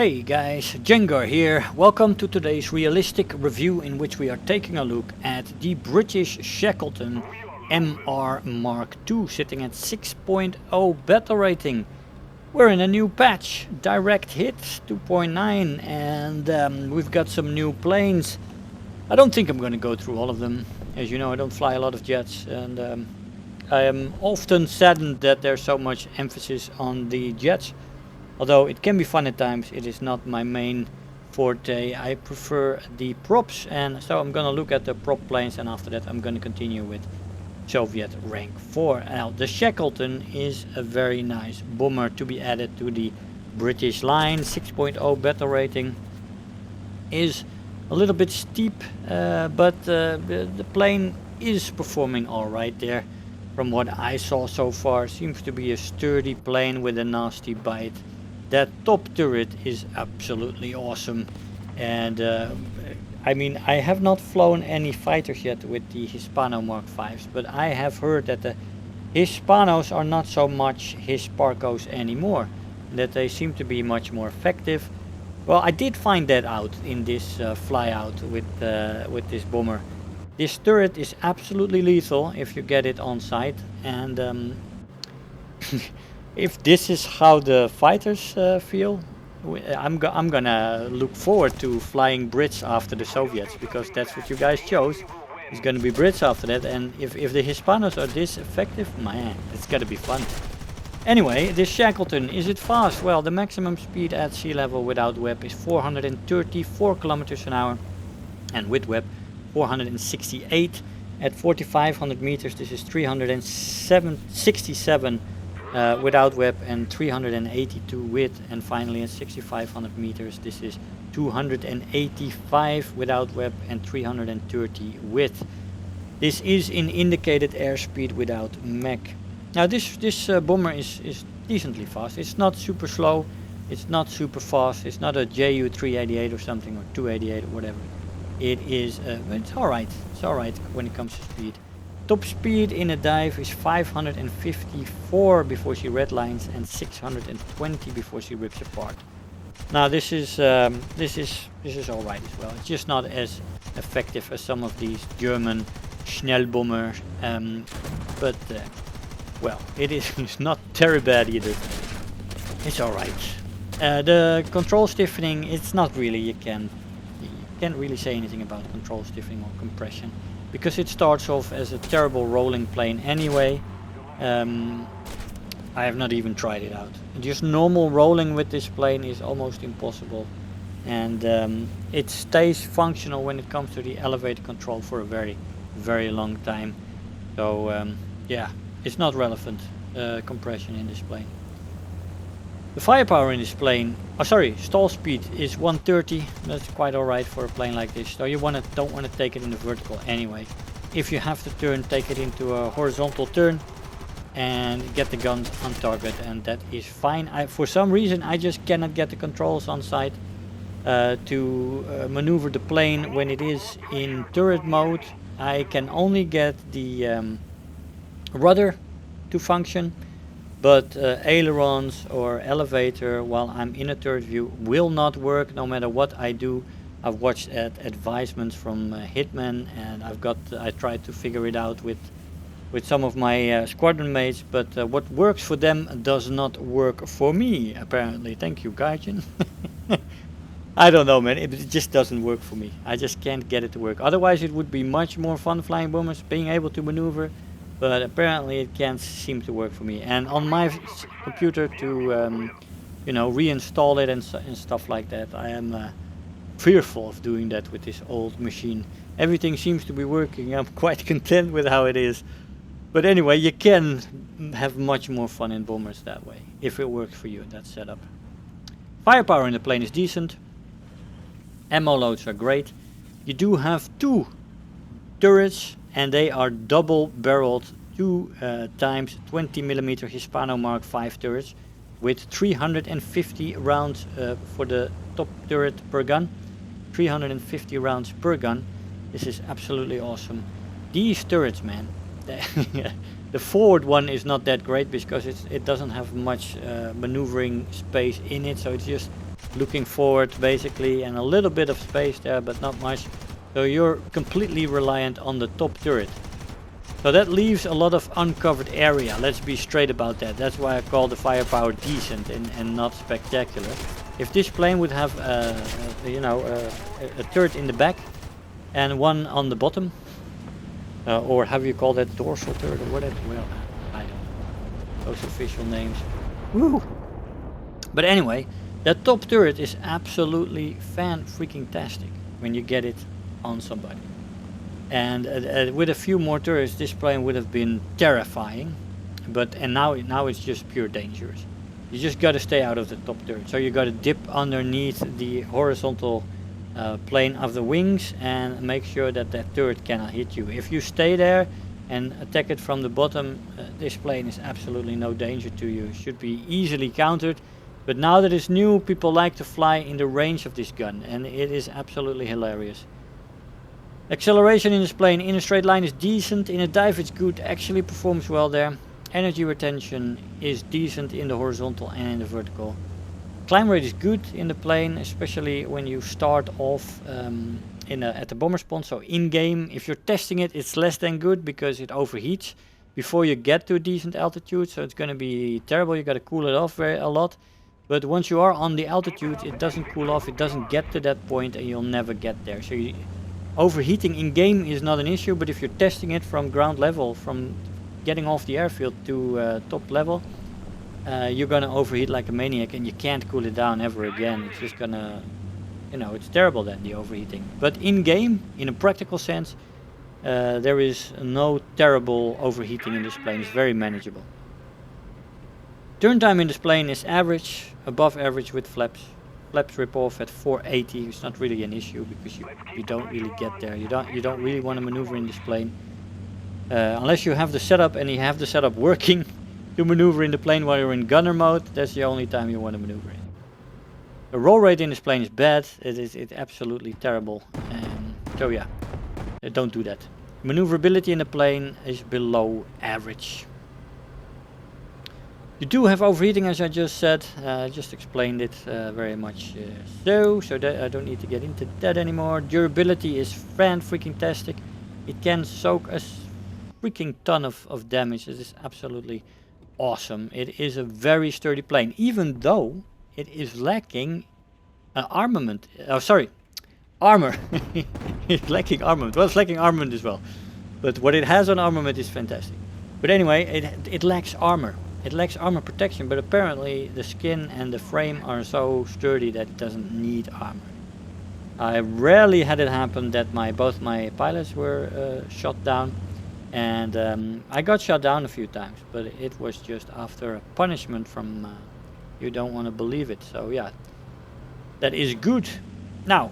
Hey guys, Jengar here. Welcome to today's realistic review in which we are taking a look at the British Shackleton MR.Mk.2 sitting at 6.0 battle rating. We're in a new patch, direct hit 2.9, and we've got some new planes. I don't think I'm going to go through all of them. As you know, I don't fly a lot of jets, and I am often saddened that there's so much emphasis on the jets. Although it can be fun at times, it is not my main forte. I prefer the props, and so I'm gonna look at the prop planes, and after that I'm gonna continue with Soviet rank 4. Now the Shackleton is a very nice bomber to be added to the British line. 6.0 battle rating is a little bit steep, but the plane is performing alright there. From what I saw so far, seems to be a sturdy plane with a nasty bite. That top turret is absolutely awesome, and I mean, I have not flown any fighters yet with the Hispano Mark 5s, but I have heard that the Hispanos are not so much Hisparcos anymore, that they seem to be much more effective. Well, I did find that out in this flyout with this bomber. This turret is absolutely lethal if you get it on sight, and if this is how the fighters feel, I'm gonna look forward to flying Brits after the Soviets, because that's what you guys chose. It's gonna be Brits after that, and if the Hispanos are this effective, man, it's gonna be fun. Anyway, this Shackleton, is it fast? Well, the maximum speed at sea level without web is 434 kilometers an hour, and with web 468. At 4,500 meters, this is 367 without web and 382 with, and finally at 6,500 meters this is 285 without web and 330 with. This is in indicated airspeed without Mach. Now this bomber is decently fast. It's not super slow, it's not super fast, it's not a Ju 388 or something, or 288 or whatever. It is it's alright when it comes to speed. Top speed in a dive is 554 before she redlines and 620 before she rips apart. Now this is alright as well. It's just not as effective as some of these German Schnellbomber, but well, it is it's not very bad either. It's alright. The control stiffening, it's not really, you can't really say anything about control stiffening or compression, because it starts off as a terrible rolling plane anyway. I have not even tried it out. Just normal rolling with this plane is almost impossible, and it stays functional when it comes to the elevator control for a very, very long time. So yeah, it's not relevant, compression in this plane. The firepower in this plane, stall speed is 130. That's quite alright for a plane like this. So you don't want to take it in the vertical anyway. If you have to turn, take it into a horizontal turn and get the guns on target, and that is fine. For some reason I just cannot get the controls on site to maneuver the plane when it is in turret mode. I can only get the rudder to function, but ailerons or elevator while I'm in a turret view will not work no matter what I do. I've watched advisements from Hitman, and I tried to figure it out with some of my squadron mates, but what works for them does not work for me, apparently. Thank you, Gaijin. I don't know, man, it just doesn't work for me. I just can't get it to work. Otherwise it would be much more fun flying bombers, being able to maneuver. But apparently it can't seem to work for me, and on my computer to you know, reinstall it and stuff like that, I am fearful of doing that with this old machine. Everything seems to be working. I'm quite content with how it is, but anyway, you can have much more fun in bombers that way if it works for you, that setup. Firepower in the plane is decent. Ammo loads are great. You do have two turrets, and they are double barreled 2 times 20mm Hispano Mark 5 turrets with 350 rounds for the top turret per gun. 350 rounds per gun. This is absolutely awesome. These turrets, man, the forward one is not that great because it doesn't have much maneuvering space in it, so it's just looking forward basically, and a little bit of space there, but not much. So you're completely reliant on the top turret. So that leaves a lot of uncovered area. Let's be straight about that. That's why I call the firepower decent and not spectacular. If this plane would have a turret in the back and one on the bottom, or how you call that, dorsal turret or whatever, well, I don't know those official names. Woo! But anyway, that top turret is absolutely fan-freaking-tastic when you get it on somebody. And with a few more turrets, this plane would have been terrifying. And now it's just pure dangerous. You just got to stay out of the top turret. So you got to dip underneath the horizontal plane of the wings and make sure that that turret cannot hit you. If you stay there and attack it from the bottom, this plane is absolutely no danger to you. It should be easily countered. But now that it's new, people like to fly in the range of this gun, and it is absolutely hilarious. Acceleration in this plane in a straight line is decent, in a dive it's good, actually performs well there. Energy retention is decent in the horizontal and in the vertical. Climb rate is good in the plane, especially when you start off at the bomber spawn, so in-game. If you're testing it, it's less than good because it overheats before you get to a decent altitude, so it's going to be terrible. You got to cool it off a lot. But once you are on the altitude, it doesn't cool off, it doesn't get to that point, and you'll never get there. So overheating in game is not an issue, but if you're testing it from ground level, from getting off the airfield to top level, you're gonna overheat like a maniac, and you can't cool it down ever again. It's just gonna, it's terrible then, the overheating. But in game, in a practical sense, there is no terrible overheating in this plane. It's very manageable. Turn time in this plane is average, above average with flaps. Flaps rip off at 480. It's not really an issue because you don't really get there. You don't really want to maneuver in this plane unless you have the setup and you have the setup working to maneuver in the plane while you're in gunner mode. That's the only time you want to maneuver in. The roll rate in this plane is bad. It's absolutely terrible. So yeah, don't do that. Maneuverability in the plane is below average. You do have overheating, as I just said. I just explained it very much so that I don't need to get into that anymore. Durability is fan-freaking-tastic. It can soak a freaking ton of damage. It is absolutely awesome. It is a very sturdy plane, even though it is lacking armament. Oh, sorry, armor. It's lacking armament. Well, it's lacking armament as well. But what it has on armament is fantastic. But anyway, it lacks armor. It lacks armor protection, but apparently the skin and the frame are so sturdy that it doesn't need armor. I rarely had it happen that both my pilots were shot down, and I got shot down a few times, but it was just after a punishment from you don't want to believe it. So yeah, that is good. Now,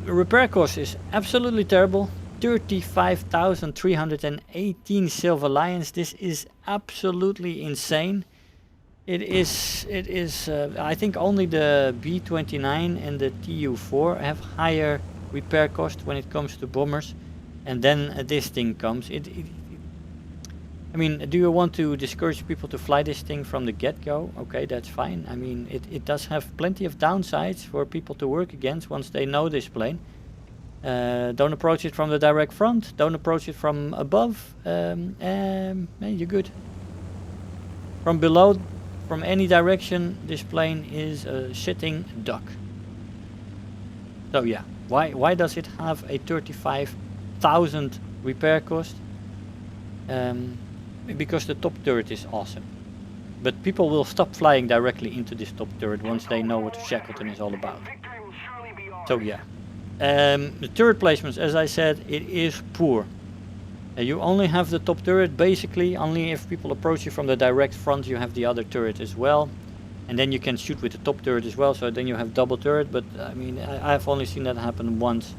repair cost is absolutely terrible. 35,318 Silver Lions. This is absolutely insane. It is. I think only the B-29 and the Tu-4 have higher repair cost when it comes to bombers, and then this thing comes. I mean, do you want to discourage people to fly this thing from the get-go? Okay, that's fine. I mean, it does have plenty of downsides for people to work against once they know this plane. Don't approach it from the direct front. Don't approach it from above. You're good. From below, from any direction, this plane is a sitting duck. So yeah, why does it have a 35,000 repair cost? Because the top turret is awesome. But people will stop flying directly into this top turret once they know what Shackleton is all about. So yeah. The turret placements, as I said, it is poor. You only have the top turret, basically. Only if people approach you from the direct front, you have the other turret as well. And then you can shoot with the top turret as well, so then you have double turret. But I mean, I've only seen that happen once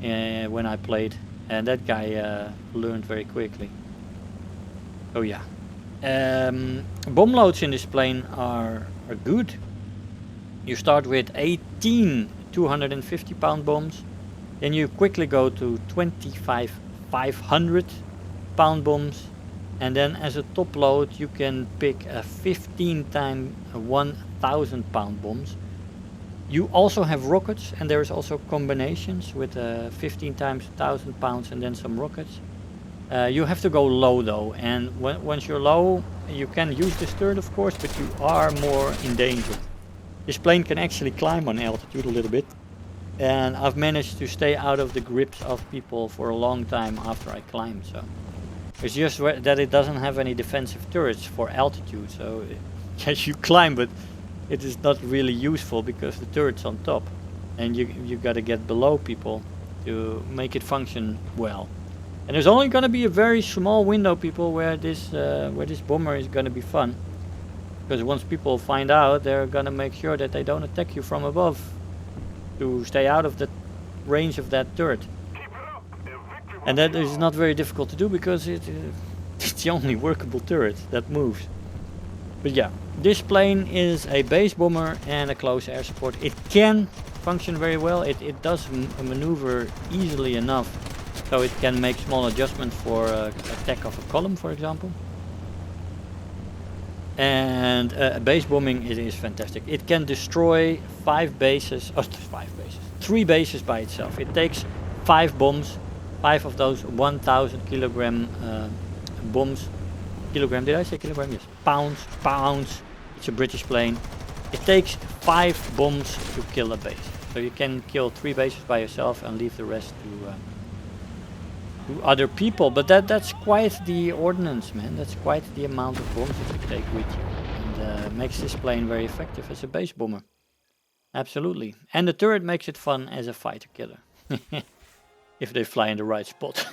when I played. And that guy learned very quickly. Oh yeah. Bomb loads in this plane are good. You start with 18 250 pound bombs, then you quickly go to 25 500 pound bombs, and then as a top load you can pick a 15 time 1000 pound bombs, You also have rockets, and there's also combinations with 15 times 1,000 pounds and then some rockets. You have to go low though, and once you're low, you can use this turret of course, but you are more in danger. This plane can actually climb on altitude a little bit, and I've managed to stay out of the grips of people for a long time after I climbed. So it's just that it doesn't have any defensive turrets for altitude, so yes, you climb, but it is not really useful because the turret's on top, and you got to get below people to make it function well. And there's only going to be a very small window, people, where this bomber is going to be fun. Because once people find out, they're going to make sure that they don't attack you from above to stay out of the range of that turret. And that is not very difficult to do because it's the only workable turret that moves. But yeah, this plane is a base bomber and a close air support. It can function very well. It does maneuver easily enough, so it can make small adjustments for attack of a column, for example. And base bombing, it is fantastic. It can destroy 3 bases by itself. It takes 5 bombs, 5 of those 1,000 kilogram bombs. Kilogram, did I say kilogram? Yes. Pounds. It's a British plane. It takes 5 bombs to kill a base. So you can kill 3 bases by yourself and leave the rest to other people. But that's quite the ordnance, man. That's quite the amount of bombs that you take with you. And makes this plane very effective as a base bomber. Absolutely. And the turret makes it fun as a fighter killer. If they fly in the right spot.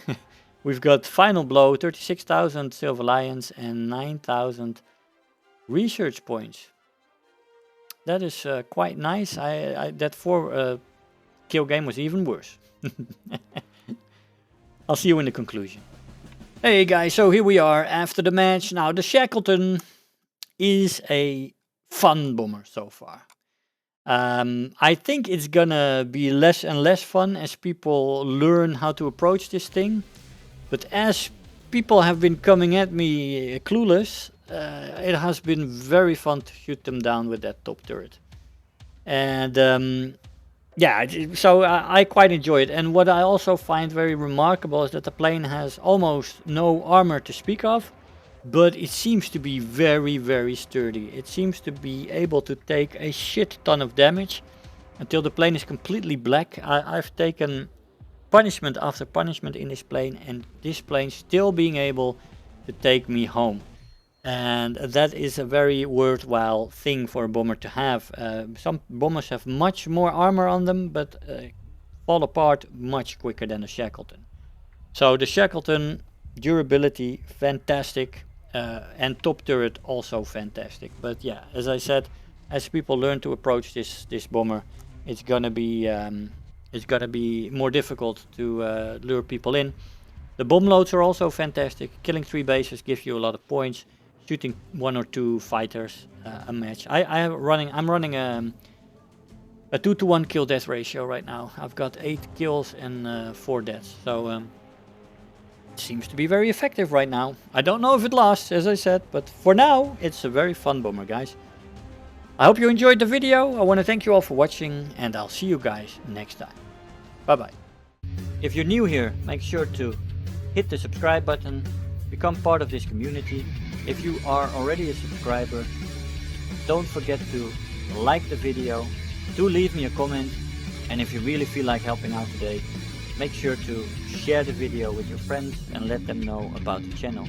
We've got Final Blow, 36,000 Silver Lions and 9,000 research points. That is quite nice. That 4 kill game was even worse. I'll see you in the conclusion. Hey guys, so here we are after the match. Now the Shackleton is a fun bomber so far. I think it's gonna be less and less fun as people learn how to approach this thing. But as people have been coming at me clueless, it has been very fun to shoot them down with that top turret. And yeah, so I quite enjoy it. And what I also find very remarkable is that the plane has almost no armor to speak of, but it seems to be very, very sturdy. It seems to be able to take a shit ton of damage until the plane is completely black. I've taken punishment after punishment in this plane, and this plane still being able to take me home. And that is a very worthwhile thing for a bomber to have. Some bombers have much more armor on them, but fall apart much quicker than the Shackleton. So the Shackleton, durability, fantastic, and top turret also fantastic. But yeah, as I said, as people learn to approach this bomber, it's gonna be more difficult to lure people in. The bomb loads are also fantastic. Killing 3 bases gives you a lot of points. Shooting 1 or 2 fighters a match. I'm running a 2-to-1 kill death ratio right now. I've got 8 kills and 4 deaths. So it seems to be very effective right now. I don't know if it lasts, as I said, but for now it's a very fun bomber, guys. I hope you enjoyed the video. I want to thank you all for watching, and I'll see you guys next time. Bye bye. If you're new here, make sure to hit the subscribe button, become part of this community. If you are already a subscriber, don't forget to like the video, do leave me a comment, and if you really feel like helping out today, make sure to share the video with your friends and let them know about the channel.